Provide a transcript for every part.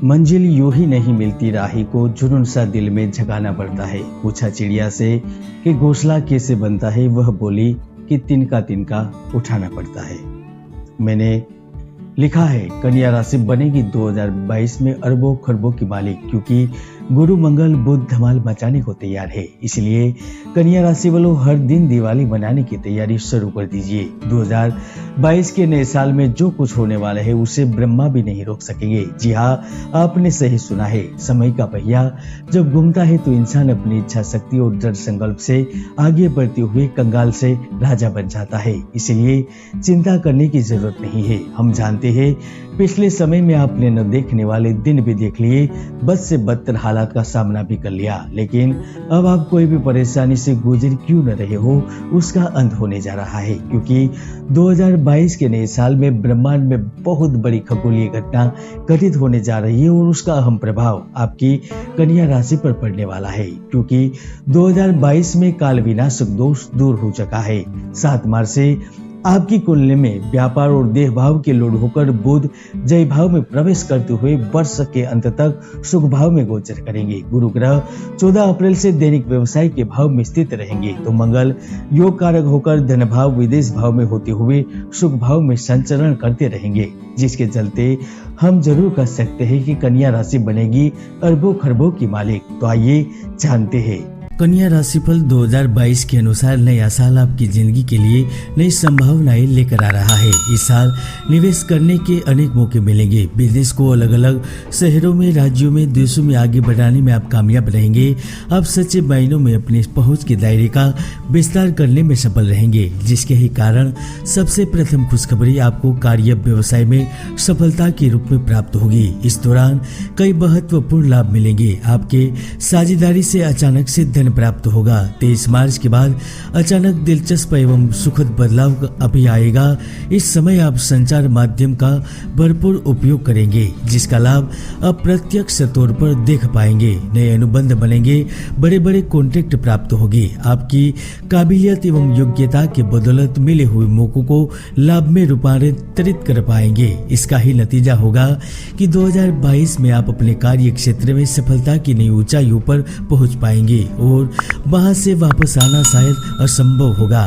मंजिल यूं ही नहीं मिलती, राही को जुनून सा दिल में जगाना पड़ता है। पूछा चिड़िया से कि घोंसला कैसे बनता है, वह बोली कि तिनका तिनका उठाना पड़ता है। मैंने लिखा है कन्या राशि बनेगी 2022 में अरबों खरबों की मालिक, क्योंकि गुरु मंगल बुध धमाल मचाने को तैयार है। इसलिए कन्या राशि वालों हर दिन दिवाली मनाने की तैयारी शुरू कर दीजिए। 2022 के नए साल में जो कुछ होने वाला है उसे ब्रह्मा भी नहीं रोक सकेंगे। जी हाँ, आपने सही सुना है। समय का पहिया जब घूमता है तो इंसान अपनी इच्छा शक्ति और दृढ़ संकल्प से आगे बढ़ते हुए कंगाल से राजा बन जाता है। इसलिए चिंता करने की जरूरत नहीं है। हम जानते हैं पिछले समय में आपने न देखने वाले दिन भी देख लिए, बद से बदतर हालात का सामना भी कर लिया, लेकिन अब आप कोई भी परेशानी से गुजर क्यों न रहे हो, उसका अंत होने जा रहा है। क्योंकि 2022 के नए साल में ब्रह्मांड में बहुत बड़ी खगोलीय घटना घटित होने जा रही है और उसका अहम प्रभाव आपकी कन्या राशि पर पड़ने वाला है। क्योंकि 2022 में काल विनाशक दोष दूर हो चुका है। 7 मार्च से आपकी कुंडली में व्यापार और देह भाव के लोड होकर बुध जय भाव में प्रवेश करते हुए वर्ष के अंत तक सुख भाव में गोचर करेंगे। गुरु ग्रह 14 अप्रैल से दैनिक व्यवसाय के भाव में स्थित रहेंगे, तो मंगल योग कारक होकर धन भाव विदेश भाव में होते हुए सुख भाव में संचरण करते रहेंगे, जिसके चलते हम जरूर कह सकते हैं कि कन्या राशि बनेगी अरबों खरबों की मालिक। तो आइए जानते हैं कन्या राशिफल 2022 के अनुसार नया साल आपकी जिंदगी के लिए नई संभावनाएं लेकर आ रहा है। इस साल निवेश करने के अनेक मौके मिलेंगे। बिजनेस को अलग अलग शहरों में, राज्यों में, देशों में आगे बढ़ाने में आप कामयाब रहेंगे। आप सच्चे मायनों में अपने पहुंच के दायरे का विस्तार करने में सफल रहेंगे, जिसके ही कारण सबसे प्रथम खुशखबरी आपको कार्य व्यवसाय में सफलता के रूप में प्राप्त होगी। इस दौरान कई महत्वपूर्ण लाभ मिलेंगे। आपके साझेदारी से अचानक से धन प्राप्त होगा। 23 मार्च के बाद अचानक दिलचस्प एवं सुखद बदलाव अभी आएगा। इस समय आप संचार माध्यम का भरपूर उपयोग करेंगे, जिसका लाभ अप्रत्यक्ष तौर पर देख पाएंगे। नए अनुबंध बनेंगे, बड़े बड़े कॉन्ट्रैक्ट प्राप्त होगी। आपकी काबिलियत एवं योग्यता के बदौलत मिले हुए मौकों को लाभ में रूपांतरित कर पाएंगे। इसका ही नतीजा होगा कि 2022 में आप अपने कार्य क्षेत्र में सफलता की नई ऊंचाइयों पर पहुंच पाएंगे और वहां से वापस आना शायद असंभव होगा।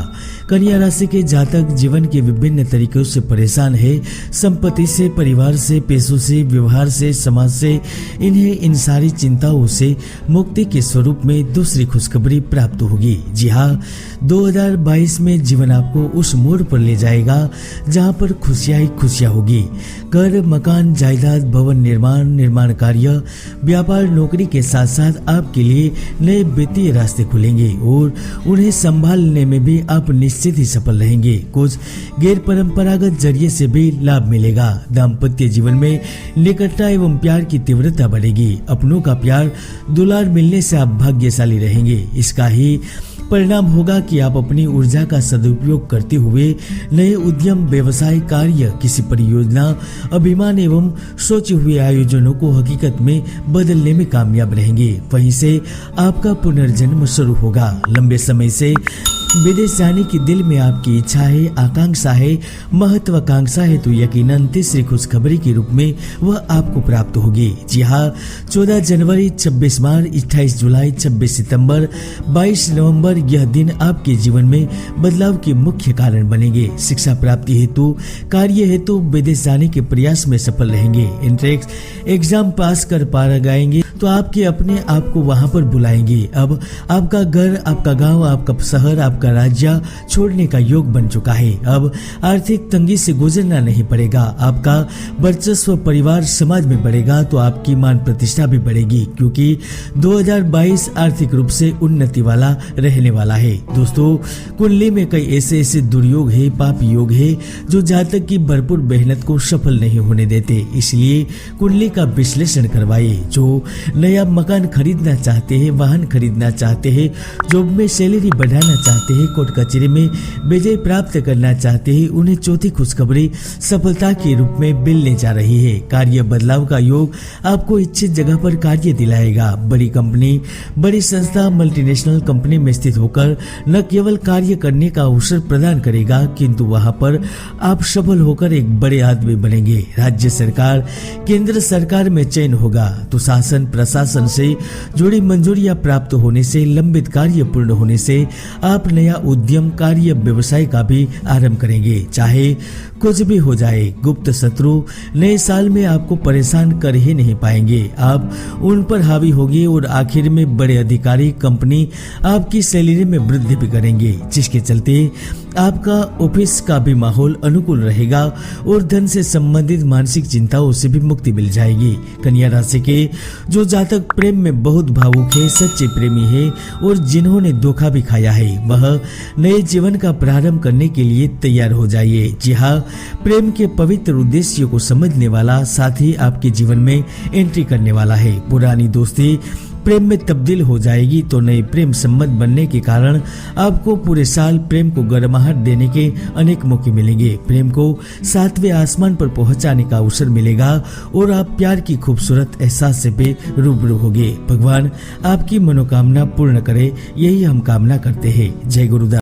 कन्या राशि के जातक जीवन के विभिन्न तरीकों से परेशान है। संपत्ति से, परिवार से, पैसों से, व्यवहार से, समाज से, इन्हें इन सारी चिंताओं से मुक्ति के स्वरूप में दूसरी खुशखबरी प्राप्त होगी। जी हाँ, 2022 में जीवन आपको उस मोड़ पर ले जाएगा जहाँ पर खुशियां ही खुशियां होगी। घर, मकान, जायदाद, भवन निर्माण कार्य, व्यापार, नौकरी के साथ साथ आपके लिए नए वित्तीय रास्ते खुलेंगे और उन्हें संभालने में भी आप निश्चित ही सफल रहेंगे। कुछ गैर परंपरागत जरिए से भी लाभ मिलेगा। दाम्पत्य जीवन में निकटता एवं प्यार की तीव्रता बढ़ेगी। अपनों का प्यार दुलार मिलने से आप भाग्यशाली रहेंगे। इसका ही परिणाम होगा कि आप अपनी ऊर्जा का सदुपयोग करते हुए नए उद्यम, व्यवसाय, कार्य, किसी परियोजना, अभिमान एवं सोचे हुए आयोजनों को हकीकत में बदलने में कामयाब रहेंगे। वहीं से आपका पुनर्जन्म शुरू होगा। लंबे समय से विदेश जाने की दिल में आपकी इच्छा है, आकांक्षा है, महत्वाकांक्षा है, तो यकीनन तीसरी खुशखबरी के रूप में वह आपको प्राप्त होगी। जी हाँ, 14 जनवरी, 26 मार्च, 28 जुलाई, 26 सितंबर, 22 नवंबर यह दिन आपके जीवन में बदलाव के मुख्य कारण बनेंगे। शिक्षा प्राप्ति हेतु, कार्य हेतु विदेश जाने के प्रयास में सफल रहेंगे। एंट्रेंस एग्जाम पास कर पार गाएंगे तो आपके अपने आप को वहां पर बुलाएंगे। अब आपका घर, आपका गांव, आपका शहर, आपका राज्य छोड़ने का योग बन चुका है। अब आर्थिक तंगी से गुजरना नहीं पड़ेगा। आपका वर्चस्व परिवार समाज में बढ़ेगा तो आपकी मान प्रतिष्ठा भी बढ़ेगी, क्योंकि 2022 आर्थिक रूप से उन्नति वाला रहने वाला है। दोस्तों, कुंडली में कई ऐसे दुर्योग है, पाप योग है, जो जातक की भरपूर मेहनत को सफल नहीं होने देते। इसलिए कुंडली का विश्लेषण करवाइए। जो नया मकान खरीदना चाहते हैं, वाहन खरीदना चाहते हैं, जॉब में सैलरी बढ़ाना चाहते हैं, कोर्ट कचहरी में विजय प्राप्त करना चाहते हैं, उन्हें चौथी खुशखबरी सफलता के रूप में मिलने जा रही है। कार्य बदलाव का योग आपको इच्छित जगह पर कार्य दिलाएगा। बड़ी कंपनी, बड़ी संस्था, मल्टीनेशनल कंपनी में स्थित होकर न केवल कार्य करने का अवसर प्रदान करेगा, किंतु वहां पर आप सफल होकर एक बड़े आदमी बनेंगे। राज्य सरकार, केंद्र सरकार में चयन होगा तो शासन प्रशासन से जुड़ी मंजूरियां प्राप्त होने से, लंबित कार्य पूर्ण होने से आप नया उद्यम, कार्य, व्यवसाय का भी आरंभ करेंगे। चाहे कुछ भी हो जाए, गुप्त शत्रु नए साल में आपको परेशान कर ही नहीं पाएंगे। आप उन पर हावी होंगे और आखिर में बड़े अधिकारी, कंपनी आपकी सैलरी में वृद्धि भी करेंगे, जिसके चलते आपका ऑफिस का भी माहौल अनुकूल रहेगा और धन से संबंधित मानसिक चिंताओं से भी मुक्ति मिल जाएगी। कन्या राशि के जो जातक प्रेम में बहुत भावुक है, सच्चे प्रेमी है और जिन्होंने धोखा भी खाया है, वह नए जीवन का प्रारंभ करने के लिए तैयार हो जाइए। जी हाँ, प्रेम के पवित्र उद्देश्य को समझने वाला साथी आपके जीवन में एंट्री करने वाला है। पुरानी दोस्ती प्रेम में तब्दील हो जाएगी तो नए प्रेम संबंध बनने के कारण आपको पूरे साल प्रेम को गर्माहट देने के अनेक मौके मिलेंगे। प्रेम को 7वें आसमान पर पहुंचाने का अवसर मिलेगा और आप प्यार की खूबसूरत एहसास से भी रूबरू होंगे। भगवान आपकी मनोकामना पूर्ण करे, यही हम कामना करते हैं। जय गुरुदेव।